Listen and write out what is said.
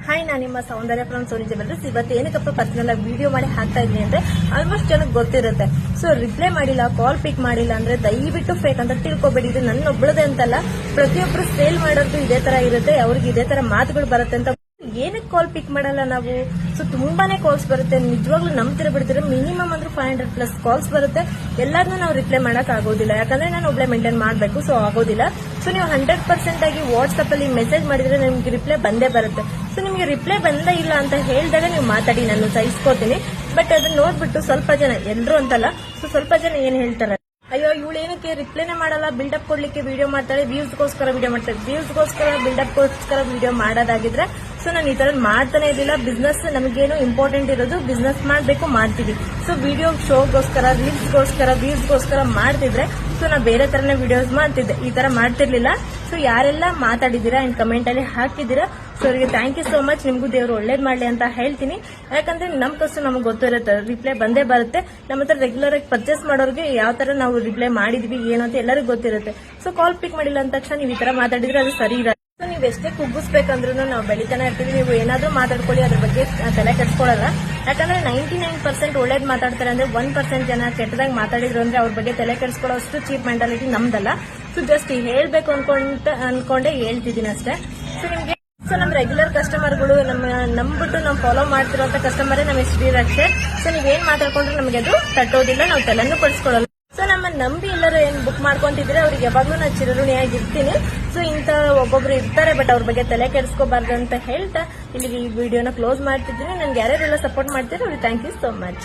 Hi, ನಾನು ನಿಮ್ಮ ಸೌಂದರ್ಯ from Sony ಜಬಲ್ರಸ್. ಇವತ್ತು ಏನಕ್ಕಪ್ಪ ಪರ್ಸನಲ್ ಆಗಿ ವಿಡಿಯೋ ಮಾಡಿ ಹಾಕ್ತಾ ಇದ್ದೀನಿ ಅಂದ್ರೆ ಆಲ್ಮೋಸ್ಟ್ ಜನಕ್ಕೆ ಗೊತ್ತಿರುತ್ತೆ. ಸೊ ರಿಪ್ಲೈ ಮಾಡಿಲ್ಲ, ಕಾಲ್ ಪಿಕ್ ಮಾಡಿಲ್ಲ ಅಂದ್ರೆ ದಯವಿಟ್ಟು ಫೇಕ್ ಅಂತ ತಿಳ್ಕೊಬೇಡಿ. ಇದು ನನ್ನ ಒಬ್ಬಳದೇ ಅಂತಲ್ಲ, ಪ್ರತಿಯೊಬ್ಬರು ಸೇಲ್ ಮಾಡೋದು ಇದೇ ತರ ಇರುತ್ತೆ. ಅವ್ರಿಗೆ ಇದೇ ತರ ಮಾತುಗಳು ಬರುತ್ತೆ ಅಂತ. ಏನಕ್ಕೆ ಕಾಲ್ ಪಿಕ್ ಮಾಡಲ್ಲ ನಾವು? ಸೊ ತುಂಬಾನೇ ಕಾಲ್ಸ್ ಬರುತ್ತೆ, ನಿಜವಾಗ್ಲೂ ನಂಬ್ತಿರ ಬಿಡ್ತೀರ. ಮಿನಿಮಮ್ ಅಂದ್ರೆ 500+ ಕಾಲ್ಸ್ ಬರುತ್ತೆ. ಎಲ್ಲಾರನ್ನೂ ನಾವು ರಿಪ್ಲೈ ಮಾಡಕ್ ಆಗೋದಿಲ್ಲ, ಯಾಕಂದ್ರೆ ನಾನು ಒಬ್ಳೆ ಮೇಂಟೈನ್ ಮಾಡಬೇಕು. ಸೊ ಆಗೋದಿಲ್ಲ. ಸೊ ನೀವು 100% ಆಗಿ ವಾಟ್ಸ್ಆಪ್ ಅಲ್ಲಿ ಮೆಸೇಜ್ ಮಾಡಿದ್ರೆ ನಿಮ್ಗೆ ರಿಪ್ಲೈ ಬಂದೇ ಬರುತ್ತೆ. ಸೊ ನಿಮ್ಗೆ ರಿಪ್ಲೈ ಬಂದೇ ಇಲ್ಲ ಅಂತ ಹೇಳಿದಾಗ ನೀವು ಮಾತಾಡಿ, ನಾನು ಸಹಿಸ್ಕೋತೀನಿ. ಬಟ್ ಅದನ್ನ ನೋಡ್ಬಿಟ್ಟು ಸ್ವಲ್ಪ ಜನ, ಎಲ್ರು ಅಂತಲ್ಲ, ಸೊ ಸ್ವಲ್ಪ ಜನ ಏನ್ ಹೇಳ್ತಾರೆ, ಅಯ್ಯೋ ಇವಳು ಏನಕ್ಕೆ ರಿಪ್ಲೈನೇ ಮಾಡಲ್ಲ, ಬಿಲ್ಡಪ್ ಕೊಡ್ಲಿಕ್ಕೆ ವಿಡಿಯೋ ಮಾಡ್ತಾಳೆ, ವ್ಯೂಸ್ಗೋಸ್ಕರ ವಿಡಿಯೋ ಮಾಡ್ತಾಳೆ. ವ್ಯೂಸ್ಗೋಸ್ಕರ ಬಿಲ್ಡಪ್ಗೋಸ್ಕರ ವಿಡಿಯೋ ಮಾಡೋದಾಗಿದ್ರೆ ಸೊ ನಾನು ಈ ತರ ಮಾಡ್ತಾನೆ ಇರಲಿಲ್ಲ. ಬಿಸ್ನೆಸ್ ನಮಗೇನು ಇಂಪಾರ್ಟೆಂಟ್ ಇರೋದು, ಬಿಸ್ನೆಸ್ ಮಾಡಬೇಕು, ಮಾಡ್ತೀವಿ. ಸೊ ವಿಡಿಯೋ ಶೋಗೋಸ್ಕರ, ರೀಲ್ಸ್ಗೋಸ್ಕರ, ವ್ಯೂಸ್ಗೋಸ್ಕರ ಮಾಡ್ತಿದ್ರೆ ಸೊ ನಾ ಬೇರೆ ತರನೇ ವಿಡಿಯೋಸ್ ಮಾಡ್ತಿದ್ದೆ, ಈ ತರ ಮಾಡ್ತಿರ್ಲಿಲ್ಲ. ಸೊ ಯಾರೆಲ್ಲ ಮಾತಾಡಿದೀರಾ ಅಂಡ್ ಕಮೆಂಟ್ ಅಲ್ಲಿ ಹಾಕಿದೀರಾ, ಸೊ ಅವರಿಗೆ ಥ್ಯಾಂಕ್ ಯು ಸೋ ಮಚ್. ನಿಮ್ಗೂ ದೇವರು ಒಳ್ಳೇದ್ ಮಾಡ್ಲಿ ಅಂತ ಹೇಳ್ತೀನಿ. ಯಾಕಂದ್ರೆ ನಮ್ ಕಷ್ಟ ನಮ್ಗೆ ಗೊತ್ತಿರುತ್ತೆ, ರಿಪ್ಲೈ ಬಂದೇ ಬರುತ್ತೆ. ನಮ್ಮ ಹತ್ರ ರೆಗ್ಯುಲರ್ ಆಗಿ ಪರ್ಚೇಸ್ ಮಾಡೋರಿಗೆ ಯಾವ ತರ ನಾವು ರಿಪ್ಲೈ ಮಾಡಿದ್ವಿ ಏನು ಅಂತ ಎಲ್ಲರಿಗೂ ಗೊತ್ತಿರುತ್ತೆ. ಸೊ ಕಾಲ್ ಪಿಕ್ ಮಾಡಿಲ್ಲ ಅಂದ ತಕ್ಷಣ ನೀವು ಈ ತರ ಮಾತಾಡಿದ್ರೆ ಅದು ಸರಿ ಇರಲ್ಲ. ಸೊ ನೀವು ಎಷ್ಟೇ ಕುಗ್ಗಿಸ್ಬೇಕಂದ್ರೂ ನಾವು ಬೆಳಿತಾನೆ ಇರ್ತೀವಿ. ನೀವು ಏನಾದ್ರೂ ಮಾತಾಡ್ಕೊಳ್ಳಿ, ಅದ್ರ ಬಗ್ಗೆ ತಲೆ ಕೆಡ್ಸ್ಕೊಳ್ಳಲ್ಲ. ಯಾಕಂದ್ರೆ 99% ಒಳ್ಳೇದ್ ಮಾತಾಡ್ತಾರೆ ಅಂದ್ರೆ 1% ಜನ ಕೆಟ್ಟದಾಗ ಮಾತಾಡಿದ್ರು ಅಂದ್ರೆ ಅವ್ರ ಬಗ್ಗೆ ತಲೆ ಕೆಡ್ಸ್ಕೊಳ್ಳೋಷ್ಟು ಚೀಪ್ ಮೆಂಟಾಲಿಟಿ ನಮ್ದಲ್ಲ. ಸೊ ಜಸ್ಟ್ ಹೇಳ್ಬೇಕು ಅನ್ಕೊಂಡೆ ಹೇಳ್ತಿದ್ದೀನಿ ಅಷ್ಟೇ. ಸೊ ನಿಮ್ಗೆ ನಮ್ ರೆಗ್ಯುಲರ್ ಕಸ್ಟಮರ್ಗಳು ನಂಬಿಟ್ಟು ನಾವು ಫಾಲೋ ಮಾಡ್ತಿರೋಂತ ಕಸ್ಟಮರೇ ನಮ್ಮ ಶ್ರೀರಕ್ಷೆ. ಸೊ ನೀವೇನ್ ಮಾತಾಡ್ಕೊಂಡ್ರೆ ನಮಗೆ ಅದು ತಟ್ಟೋದಿಲ್ಲ, ನಾವು ತಲೆನೂ ಪಡಿಸ್ಕೊಳ್ಳಲ್ಲ. ಸೊ ನಮ್ಮ ನಂಬಿ ಎಲ್ಲರೂ ಏನ್ ಬುಕ್ ಮಾಡ್ಕೊಂತಿದ್ರೆ ಅವ್ರಿಗೆ ಯಾವಾಗ್ಲೂ ನಾನು ಚಿರಋಣಿಯಾಗಿರ್ತೀನಿ. ಸೊ ಇಂತ ಒಬ್ಬೊಬ್ರು ಇರ್ತಾರೆ, ಬಟ್ ಅವ್ರ ಬಗ್ಗೆ ತಲೆ ಕೆಡಿಸ್ಕೋಬಾರ್ದು ಅಂತ ಹೇಳ್ತಾ ಇಲ್ಲಿ ಈ ವಿಡಿಯೋನ ಕ್ಲೋಸ್ ಮಾಡ್ತಿದ್ದೀನಿ. ನನ್ಗೆ ಯಾರ್ಯಾರೆಲ್ಲ ಸಪೋರ್ಟ್ ಮಾಡ್ತೀರಾ ಅವ್ರಿಗೆ ಥ್ಯಾಂಕ್ ಯು ಸೋ ಮಚ್.